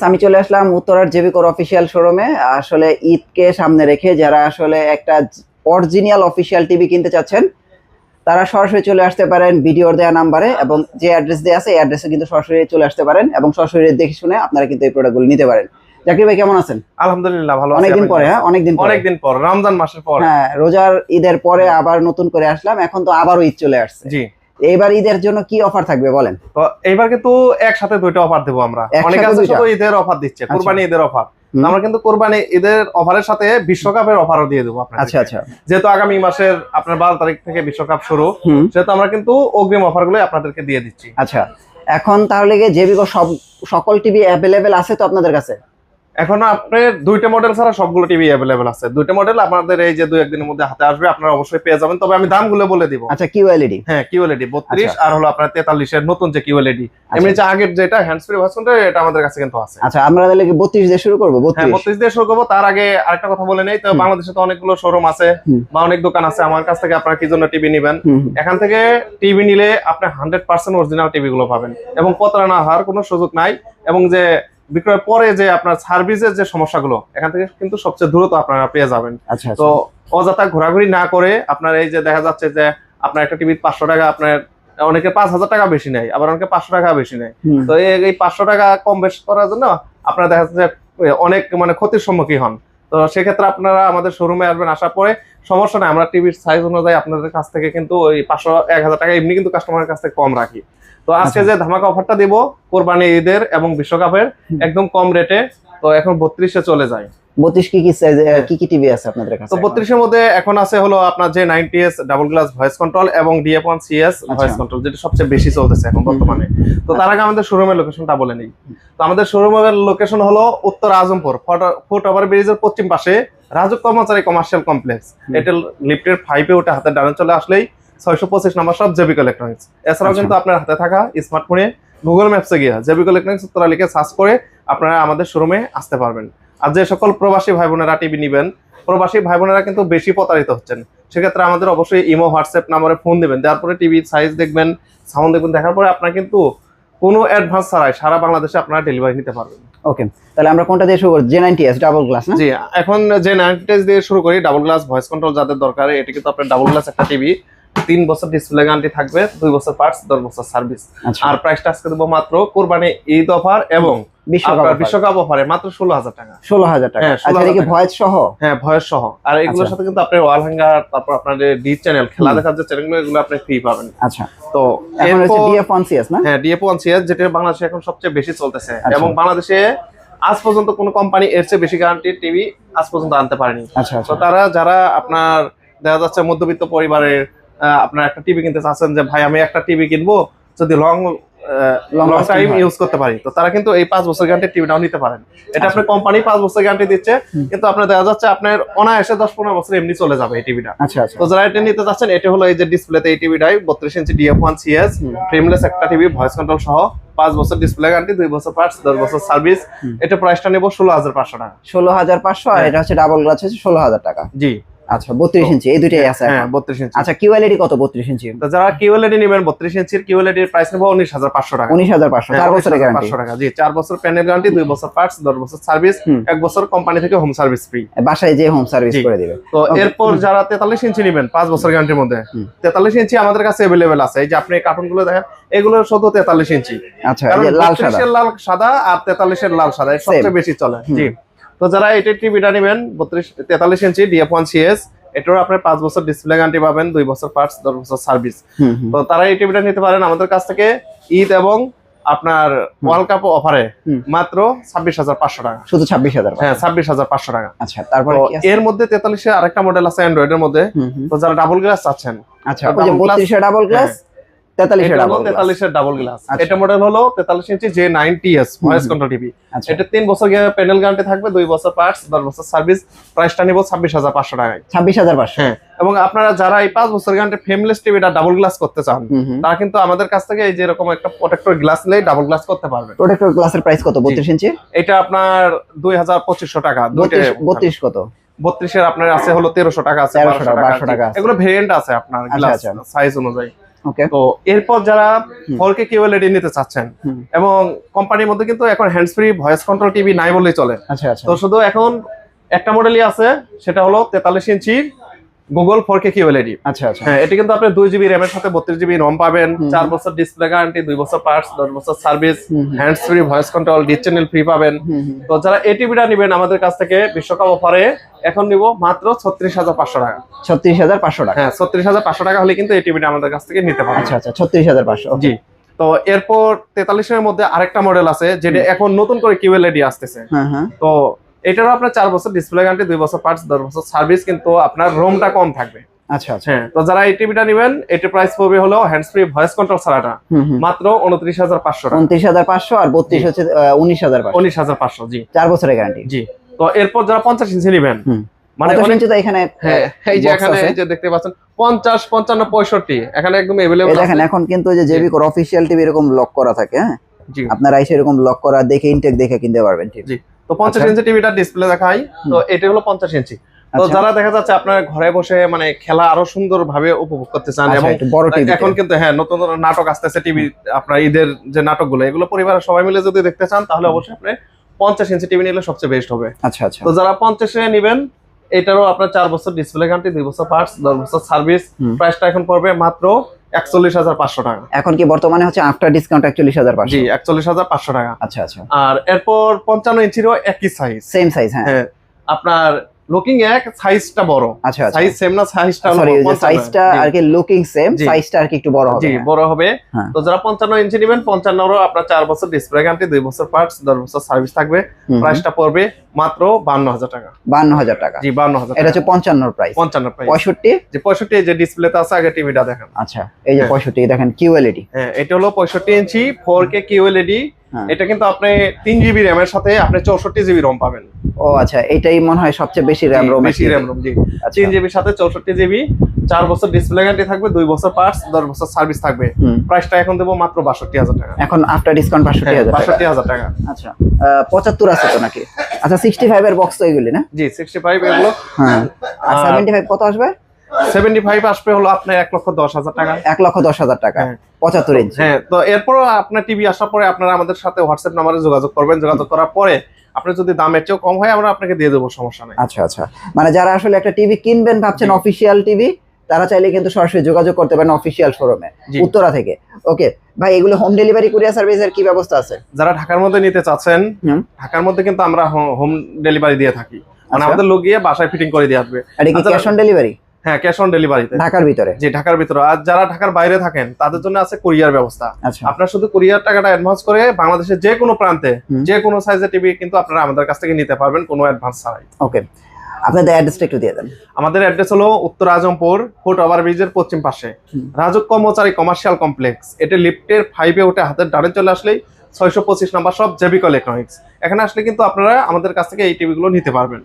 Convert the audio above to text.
আমি চলে আসলাম উত্তরার জেবি কোর অফিসিয়াল শোরুমে। আসলে ঈদকে সামনে রেখে যারা আসলে একটা অরিজিনাল অফিসিয়াল টিভি কিনতে চাচ্ছেন তারা সরাসরি চলে আসতে পারেন ভিডিওর দেওয়া নাম্বারে, এবং যে অ্যাড্রেস দেওয়া আছে এই অ্যাড্রেসে কিন্তু সরাসরি চলে আসতে পারেন এবং সরাসরি দেখে শুনে আপনারা কিন্তু এই প্রোডাক্টগুলো নিতে পারেন। জাকির ভাই কেমন আছেন? আলহামদুলিল্লাহ ভালো আছি। অনেকদিন পরে, হ্যাঁ অনেকদিন পর রমজান মাসের পর, হ্যাঁ রোজার ঈদের পরে আবার নতুন করে আসলাম। এখন তো আবারও ঈদ চলে আসছে। জি, এইবার ঈদের জন্য কি অফার থাকবে বলেন? তো এইবার কিন্তু একসাথে দুইটা অফার দেবো আমরা। অনেকে আছে শুধু ঈদের অফার দিচ্ছে, কুরবানি ঈদের অফার। আমরা কিন্তু কুরবানি ঈদের অফারের সাথে বিশ্বকাপের অফারও দিয়ে দেবো আপনাদের। আচ্ছা আচ্ছা, যেহেতু আগামী মাসের আপনার 12 তারিখ থেকে বিশ্বকাপ শুরু, সেহেতু আমরা কিন্তু অগ্রিম অফারগুলো আপনাদেরকে দিয়ে দিচ্ছি। আচ্ছা, এখন তাহলে কি জেবি কোর সকল টিভি অ্যাভেলেবেল আছে তো আপনাদের কাছে? এখন আপনার দুইটা মডেল ছাড়া সবগুলো টিভি অ্যাভেলেবেল আছে। দুইটা মডেল আপনাদের এই যে 2-1 দিনের মধ্যে হাতে আসবে, আপনারা অবশ্যই পেয়ে যাবেন। তবে আমি দামগুলো বলে দিব। আচ্ছা, কিউএলইডি? হ্যাঁ, কিউএলইডি 32 আর হলো আপনার 43 এর নতুন যে কিউএলইডি। এমনি যে আগের যেটা হ্যান্ডস ফ্রি ভার্সনটা, এটা আমাদের কাছে কিন্তু আছে। আচ্ছা, আমরা তাহলে কি 32 দিয়ে শুরু করব? 32 দিয়ে শুরু করব। তার আগে আরেকটা কথা বলে নেই, তো বাংলাদেশে তো অনেকগুলো শোরুম আছে বা অনেক দোকান আছে। আমার কাছ থেকে আপনারা কি জন্য টিভি নেবেন, এখান থেকে টিভি নিলে আপনি 100% অরিজিনাল টিভি গুলো পাবেন এবং প্রতারণা হওয়ার কোনো সুযোগ নাই। এবং যে বিক্রয়ের পরে যে আপনার সার্ভিসের যে সমস্যাগুলো, এখান থেকে কিন্তু সবচেয়ে দ্রুত আপনারা পেয়ে যাবেন। আচ্ছা, তো অযথা ঘোরাঘুরি না করে আপনার এই যে দেখা যাচ্ছে যে আপনার একটা টিভি 500 টাকা, আপনার অনেকে 5000 টাকা বেশি নেয়, আবার অনেকে 500 টাকা বেশি নেয়। তো এই 500 টাকা কম বেশি করার জন্য আপনারা দেখা যাচ্ছে অনেক ক্ষতির সম্মুখীন হন। তো সেক্ষেত্রে আপনারা আমাদের শোরুমে আসবেন, আসার পরে সমস্যা নাই, আমরা টিভির সাইজ অনুযায়ী আপনাদের কাছ থেকে কিন্তু ওই 500-1000 টাকা এমনি কিন্তু কাস্টমারের কাছ থেকে কম রাখি। তো আজকে যে ধামাকা অফারটা দিব কোরবানি ঈদের এবং বিশ্বকাপের একদম কম রেটে, তো এখন 32-এ চলে যায়। 32 কি সাইজ, কি টিভি আছে আপনাদের কাছে? তো 32 এর মধ্যে এখন আছে হলো আপনার যে 90s double glass voice control এবং DF1CS ভয়েস কন্ট্রোল, যেটা সবচেয়ে বেশি চলতেছে এখন বর্তমানে। তো তার আগে আমাদের শোরুমের লোকেশনটা বলে নেই। তো আমাদের শোরুমের লোকেশন হলো উত্তর আজমপুর ফুট ওভার ব্রিজের পশ্চিম পাশে রাজু কর্মচারী কমার্শিয়াল কমপ্লেক্স। এটা লিফটের 5-এ উঠে হাতে ডানে চলে আসলেই 625 নম্বর সব জেবিকো ইলেকট্রনিক্স। এছাড়াও কিন্তু আপনার হাতে থাকা স্মার্টফোনে গুগল ম্যাপসে গিয়ে জেবিকো ইলেকট্রনিক্স উত্তরা লিখে সার্চ করে আপনারা আমাদের শোরুমে আসতে পারবেন। আর যে সকল প্রবাসী ভাই বোনেরা টিভি নেবেন, প্রবাসী ভাই বোনেরা কিন্তু বেশি প্রতারিত হচ্ছেন, সেক্ষেত্রে আমাদের অবশ্যই ইমো হোয়াটসঅ্যাপ নাম্বারে ফোন দিবেন। দেওয়ার পরে টিভির সাইজ দেখবেন, সাউন্ড দেখবেন, দেখার পরে আপনারা কিন্তু কোনো অ্যাডভান্স ছাড়াই সারা বাংলাদেশে আপনারা ডেলিভারি নিতে পারবেন। ওকে, তাহলে আমরা কোনটা দিয়ে শুরু করি? J90S ডাবল গ্লাস না? জি, এখন J90S দিয়ে শুরু করি। ডাবল গ্লাস ভয়েস কন্ট্রোল যাদের দরকার, এটা কিন্তু আপনার ডাবল গ্লাস একটা টিভি, 3 বছর ডিসপ্লে গ্যারান্টি থাকবে, 2 বছর পার্টস, 10 বছর সার্ভিস। আর প্রাইসটা আজকে দেবো মাত্র কোরবানি ঈদ অফার এবং বিশ্বকাপ অফারে মাত্র 16000 টাকা। 16000 টাকা। আচ্ছা, এটা কি ভয়েস সহ? হ্যাঁ, ভয়েস সহ। আর এগুলোর সাথে কিন্তু আপনি ওয়াল হ্যাঙ্গার, তারপর আপনাদের ডি চ্যানেল, খেলা দেখার যে চ্যানেলগুলো, এগুলো আপনি ফ্রি পাবেন। আচ্ছা, তো এখন হচ্ছে DF1CS না? হ্যাঁ, DF1CS, যেটা বাংলাদেশে এখন সবচেয়ে বেশি চলতেছে এবং বাংলাদেশে আজ পর্যন্ত কোনো কোম্পানি এর চেয়ে বেশি গ্যারান্টির টিভি আজ পর্যন্ত আনতে পারেনি। তো তারা যারা আপনার দেখা যাচ্ছে মধ্যবিত্ত পরিবারের আপনার একটা টিভি কিনতে চাচ্ছেন, যে ভাই আমি একটা টিভি কিনবো যদি লং টাইম ইউজ করতে পারি, তো তারা কিন্তু এই 5 বছর গ্যারান্টি টিভিটাও নিতে পারেন। এটা আপনার কোম্পানি 5 বছর গ্যারান্টি দিচ্ছে, কিন্তু আপনার দেখা যাচ্ছে আপনার অনায়াসে 10-15 বছর এমনি চলে যাবে এই টিভিটা। তো যারা এটা নিতে চাচ্ছেন, এটা হলো এই যে ডিসপ্লেতে এই টিভিটাই 32 ইঞ্চি DF1CS ফ্রেমলেস একটা টিভি, ভয়েস কন্ট্রোল সহ, 5 বছর ডিসপ্লে গ্যারান্টি, 2 বছর পার্টস, 10 বছর সার্ভিস। এটা প্রাইসটা নেব 16500 টাকা। 16500। আর এটা হচ্ছে ডাবল গ্লাস, হচ্ছে 16000 টাকা। জি। আচ্ছা, 32 ইঞ্চি এই দুইটাই আছে? হ্যাঁ, 32 ইঞ্চি। আচ্ছা, কিউএলইডি কত 32 ইঞ্চি? তো যারা কিউএলইডি নেবেন 32 ইঞ্চির কিউএলইডির প্রাইস নেব 19500 টাকা। 19500, 4 বছরের গ্যারান্টি। 500 টাকা। জি, 4 বছর প্যানেল গ্যারান্টি, 2 বছর পার্টস, 10 বছর সার্ভিস, 1 বছর কোম্পানি থেকে হোম সার্ভিস ফ্রি, বাসায় যে হোম সার্ভিস করে দিবে। তো এরপর যারা 43 ইঞ্চি নেবেন 5 বছর গ্যারান্টির মধ্যে, 43 ইঞ্চি আমাদের কাছে अवेलेबल আছে। এই যে আপনি কার্টুনগুলো দেখেন, এগুলো শুধু 43 ইঞ্চি। আচ্ছা, এই যে লাল সাদা আর 43 এর লাল সাদা সবচেয়ে বেশি চলে। জি, তো যারা এটা টিভিটা নেবেন 43 ইঞ্চি DF1CS, এটারও আপনার 5 বছর ডিসপ্লে গ্যারান্টি পাবেন, 2 বছর পার্টস, 10 বছর সার্ভিস। তো তারা এই টিভিটা নিতে পারেন আমাদের কাছ থেকে ঈদ এবং আপনার ওয়ার্ল্ড কাপ অফারে মাত্র 26500 টাকা। শুধু 26000? হ্যাঁ, 26500 টাকা। আচ্ছা, তারপর এর মধ্যে 43 এর আরেকটা মডেল আছে অ্যান্ড্রয়েড এর মধ্যে, তো যারা ডাবল গ্লাস চাচ্ছেন। আচ্ছা, ওই যে 32 এর ডাবল গ্লাস, 43 এর ডাবল গ্লাস। এটা মডেল হলো 43 ইঞ্চি J90S ভয়েস কন্ট্রোল টিভি। এটা 3 বছর প্যানেল গ্যারান্টি থাকবে, 2 বছর পার্টস, 10 বছর সার্ভিস। প্রাইসটা নিব 26500 টাকায়। 26500? হ্যাঁ, এবং আপনারা যারা এই 5 বছর গ্যারান্টি ফ্রেমলেস টিভিটা ডাবল গ্লাস করতে চান, তারা কিন্তু আমাদের কাছ থেকে এই যে এরকম একটা প্রোটেক্টর গ্লাস নিয়ে ডাবল গ্লাস করতে পারবেন। প্রোটেক্টর গ্লাসের প্রাইস কত 32 ইঞ্চি? এটা আপনার 2500 টাকা। 32 কত? 32 এর আপনার আছে হলো 1300 টাকা, আছে 1200 টাকা। এগুলো ভেরিয়েন্ট আছে আপনার গ্লাস সাইজ অনুযায়ী। ওকে। তো এরপর যারা 4K QLED নিতে চাচ্ছেন এবং কোম্পানির মধ্যে কিন্তু এখন hands free voice control TV নাই বললেই চলে। আচ্ছা আচ্ছা। তো শুধু এখন একটা মডেলই আছে, সেটা হলো 43 ইঞ্চির গুগল 4K QLED। আচ্ছা আচ্ছা। হ্যাঁ, এটি কিন্তু আপনি 2 জিবি র্যাম এর সাথে 32 জিবি রম পাবেন, 4 বছর ডিসপ্লে গ্যারান্টি, 2 বছর পার্টস, 10 বছর service, hands free voice control, dish channel free পাবেন। তো যারা এই টিভিটা নেবেন আমাদের কাছ থেকে বিশ্বকাপ অফারে এখন নিব মাত্র 36,500 টাকা। 36,500 টাকা। হ্যাঁ, 36,500 টাকা হলে কিন্তু এই টিভিটা আমাদের কাছ থেকে নিতে পারবেন। আচ্ছা আচ্ছা, 36,500। জি। তো এরপর 43 এর মধ্যে আরেকটা মডেল আছে যেটা এখন নতুন করে QLED আসতেছে। হ্যাঁ হ্যাঁ। তো এটারও আপনার 4 বছর ডিসপ্লে গ্যারান্টি, 2 বছর পার্টস, 10 বছর সার্ভিস, কিন্তু আপনার রোমটা কম থাকবে। আচ্ছা আচ্ছা। হ্যাঁ, তো যারা এই টিভিটা নেবেন এটার প্রাইস পড়বে হলো হ্যান্ডস ফ্রি ভয়েস কন্ট্রোল ছাড়াটা মাত্র 29,500 টাকা। 29,500 আর 32 হচ্ছে 19,500। 19,500। জি 4 বছরের গ্যারান্টি। জি। তো এরপর যারা 50 ইঞ্চি নেবেন, মানে কত অনেক, ইঞ্চি তো এখানে? হ্যাঁ এই যে box এখানে আছে। এই যে দেখতে পাচ্ছেন 50, 55, 65 এখানে একদম এই अवेलेबल দেখেন আছে। এখন কিন্তু ওই যে জেবি কোর অফিশিয়াল টিভি এরকম লক করা থাকে। হ্যাঁ, জি আপনারা এসে এরকম লক করা দেখে ইনটেক দেখে কিনতে পারবেন টিভি। জি। তো 50 ইঞ্চি টিভিটা ডিসপ্লে দেখাই। তো এটা হলো 50 ইঞ্চি। তো আচ্ছা। যারা দেখা যাচ্ছে আপনার ঘরে বসে মানে খেলা আরো সুন্দর ভাবে উপভোগ করতে চান, আচ্ছা, এবং একটু বড় টিভি এখন কিন্তু হ্যাঁ নতুন নতুন নাটক আসতেছে টিভি, আপনার ঈদের যে নাটকগুলো এগুলো পরিবারের সবাই মিলে যদি দেখতে চান তাহলে অবশ্যই আপনি 50 ইঞ্চি টিভি নিলে সবচেয়ে বেস্ট হবে। আচ্ছা আচ্ছা। তো যারা 50 এ নেবেন এটারও আপনার 4 বছর ডিসপ্লে গ্যারান্টি, 2 বছর পার্টস, 10 বছর সার্ভিস, প্রাইসটা এখন পড়বে মাত্র 41,500 টাকা। এখন কি বর্তমানে হচ্ছে আফটার ডিসকাউন্ট 41,500? জি 41,500 টাকা। আচ্ছা আচ্ছা। আর এরপর 55 ইঞ্চিরও একই সাইজ, সেম সাইজ। হ্যাঁ হ্যাঁ আপনার লুকিং এক, সাইজটা বড়। আচ্ছা আচ্ছা। সাইজ সেম না, সাইজটা সরি, ওই যে সাইজটা আর কি লুকিং সেম, জি। সাইজটা আর কি একটু বড় হবে। জি বড় হবে। হ্যাঁ। তো যারা 55 ইঞ্চি নেবেন 55 এরও আপনার 4 বছর ডিসপ্লে গ্যারান্টি, 2 বছর পার্টস, 10 বছর সার্ভিস থাকবে। প্রাইসটা পড়বে মাত্র 52,000 টাকা। 52,000 টাকা। জি 52,000। এটা হচ্ছে 55 প্রাইস। 55 প্রাইস। 65? যে 65 যে ডিসপ্লেতে আছে আগে টিভিটা দেখেন। আচ্ছা, এই যে 65 দেখেন QLED। হ্যাঁ, এটা হলো 65 ইঞ্চি 4K QLED। এটা কিন্তু আপনি 3 জিবি র‍্যাম এর সাথে আপনি 64 জিবি রম পাবেন। ও আচ্ছা, এটাই মনে হয় সবচেয়ে বেশি র‍্যাম রম। বেশি র‍্যাম রম। জি 3 জিবির সাথে 64 জিবি, 4 বছর ডিসপ্লে গ্যারান্টি থাকবে, 2 বছর পার্টস, 10 বছর সার্ভিস থাকবে। প্রাইসটা এখন দেব মাত্র 62,000 টাকা। এখন আফটার ডিসকাউন্ট 62,000 টাকা। 62,000 টাকা। আচ্ছা, 75 আছে তো নাকি? আচ্ছা, 65 এর বক্স তো এগুলি না? জি 65 এগুলো। হ্যাঁ। আর 75 কত আসবে? 75 আসবে হলো আপনার 1,10,000 টাকা। 1,10,000 টাকা। 75 ইঞ্চি। হ্যাঁ, তো এরপরও আপনার টিভি আসার পরে আপনারা আমাদের সাথে হোয়াটসঅ্যাপ নম্বরে যোগাযোগ করবেন। যোগাযোগ করার পরে আপনি যদি দামের চেয়েও কম হয় আমরা আপনাকে দিয়ে দেবো, সমস্যা নেই। আচ্ছা আচ্ছা, মানে যারা আসলে একটা টিভি কিনবেন ভাবছেন অফিশিয়াল টিভি, তারা চাইলে কিন্তু সরাসরি যোগাযোগ করতে পারেন অফিশিয়াল শোরুমে উত্তরা থেকে। ওকে ভাই, এগুলো হোম ডেলিভারি কুরিয়ার সার্ভিসের কি ব্যবস্থা আছে? যারা ঢাকার মধ্যে নিতে চাচ্ছেন, ঢাকার মধ্যে কিন্তু আমরা হোম ডেলিভারি দিয়ে থাকি। মানে আমাদের লোক গিয়ে বাসায় ফিটিং করে দিয়ে আসবে। আর কি ক্যাশ অন ডেলিভারি? হ্যাঁ, ক্যাশ অন ডেলিভারিতে ঢাকার ভিতরে। জি ঢাকার ভিতরে। আর যারা ঢাকার বাইরে থাকেন তাদের জন্য আছে কুরিয়ার ব্যবস্থা। আচ্ছা, আপনার শুধু কুরিয়ার টাকাটা অ্যাডভান্স করে বাংলাদেশের যে কোনো প্রান্তে যে কোনো সাইজের টিভি কিন্তু আপনারা আমাদের কাছ থেকে নিতে পারবেন কোনো অ্যাডভান্স ছাড়াই। ওকে, আপনাদের অ্যাড্রেসটা একটু দিয়ে দেন। আমাদের অ্যাড্রেস হলো উত্তর আজমপুর ফুট ওভার ব্রিজের পশ্চিম পাশে রাজক কর্মচারী কমার্শিয়াল কমপ্লেক্স। এটা লিফটের 5-এ উঠে হাতের ডানে চলে আসলেই 625 নাম্বার সব জেবিকো ইলেকট্রনিক্স। এখানে আসলে কিন্তু আপনারা আমাদের কাছ থেকে এই টিভিগুলো নিতে পারবেন।